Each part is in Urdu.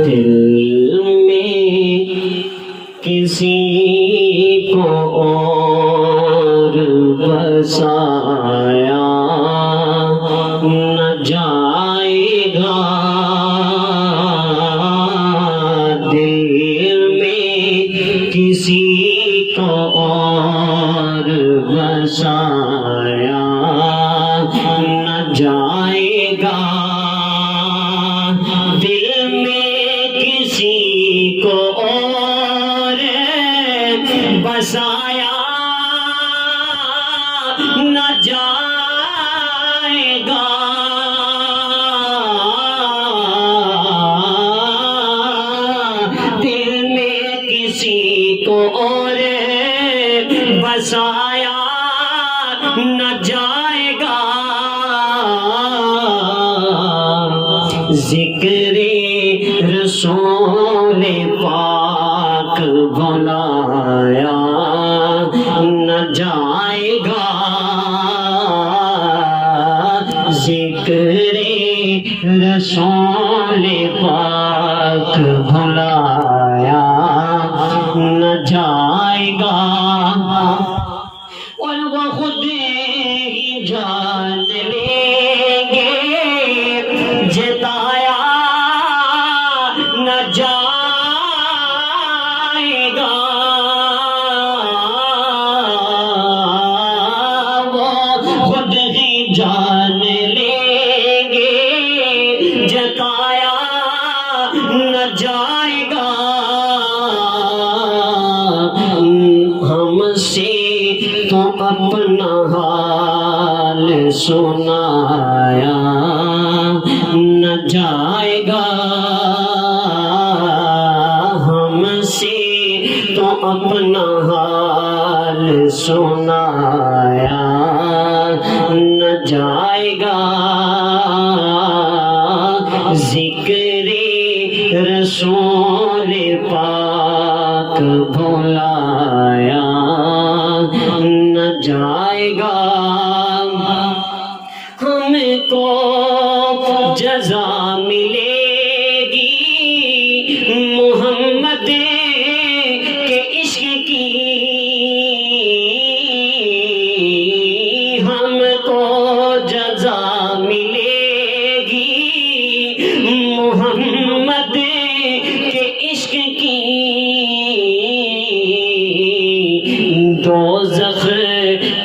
دل میں کسی کو اور بسایا نہ جائے گا، دل میں کسی کو اور بسایا نہ جائے گا، دل میں کسی کو اور بسایا نہ جائے گا، دل میں کسی کو اور بسایا نہ جائے گا، ذکر رسول پاک بلایا نہ جائے گا، ذکر رسول پاک بلایا نہ جائے گا، اور وہ خود ہی جان لیں گے جتایا نہ جائے گا، وہ خود ہی جان لیں گے جتایا نہ جائے گا، ہم سے تو اپنا حال سنایا نہ جائے گا، ہم سے تو اپنا حال سنایا نہ جائے گا، ذکر رسول پاک بلایا نہ جائے گا، ہم کو جزا ملے گی محمد کے عشق کی، ہم کو جزا ملے گی محمد کے عشق کی، دوزخ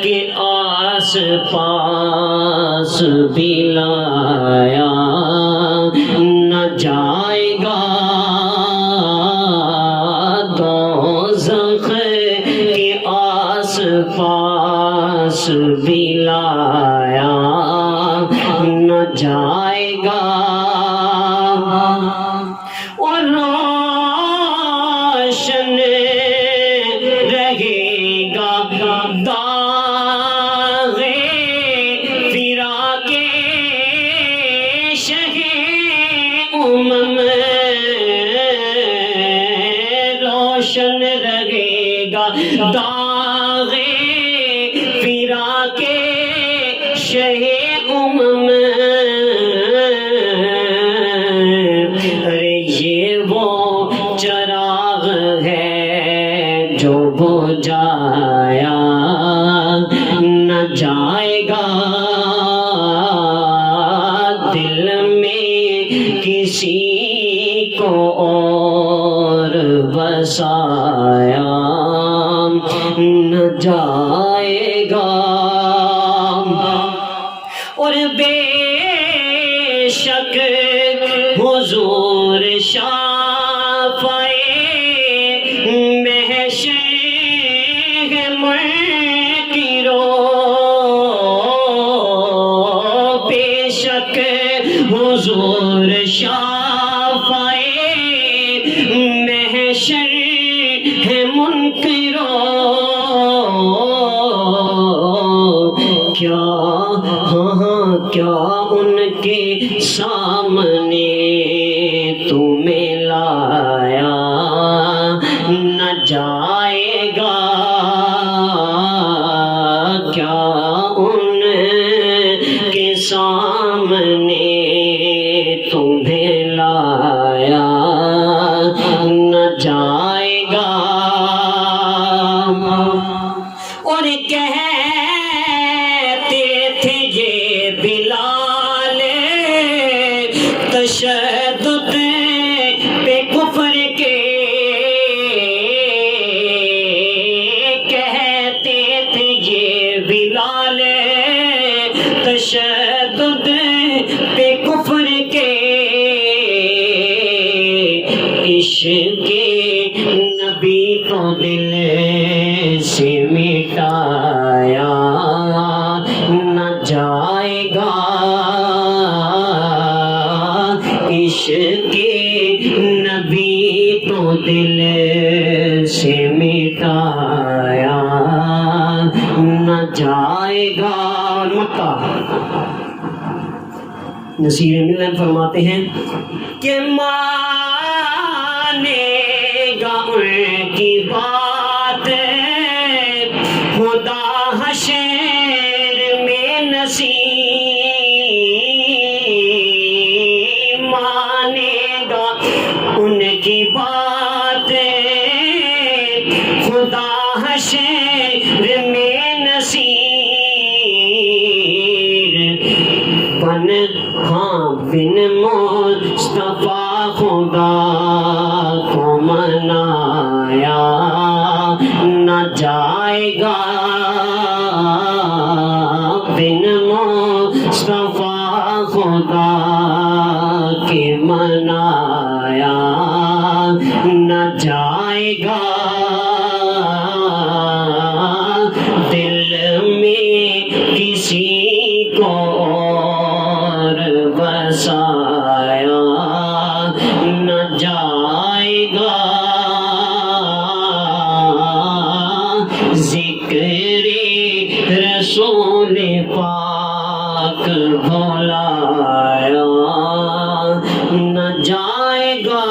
کے آس پاس بھی لایا نہ جائے گا، دوزخ کے آس پاس بھی لایا نہ جائے گا، اور روشن رہے گا داغ فراق شہ امم، روشن رہے گا داغ فراق شہ امم، ارے یہ وہ چراغ ہے جو بجھایا نہ جائے گا، دل میں کسی کو اور بسایا نہ جائے گا، اور بے شک حضور شافعِ محشر منکرو، بے شک حضور شافعِ محشر منکرو، کیا کیا ان کے سامنے تمہیں لایا نہ جائے گا، کیا ان عشق نبی تو دل سے مٹایا نہ جائے گا، عشق نبی تو دل سے مٹایا نہ جائے گا۔ مکہ نصیر ملن فرماتے ہیں کہ مانے گا ان کی بات خدا حشر میں نصیب، مانے گا ان کی بات خدا حشر میں نصیب، بن بن مصطفیٰ خدا کو منایا نہ جائے گا، بن مصطفیٰ خدا کے منایا نہ جائے گا، دل میں کسی کو بسایا نہ جائے گا، ذکر رسول پاک بھلایا نہ جائے گا،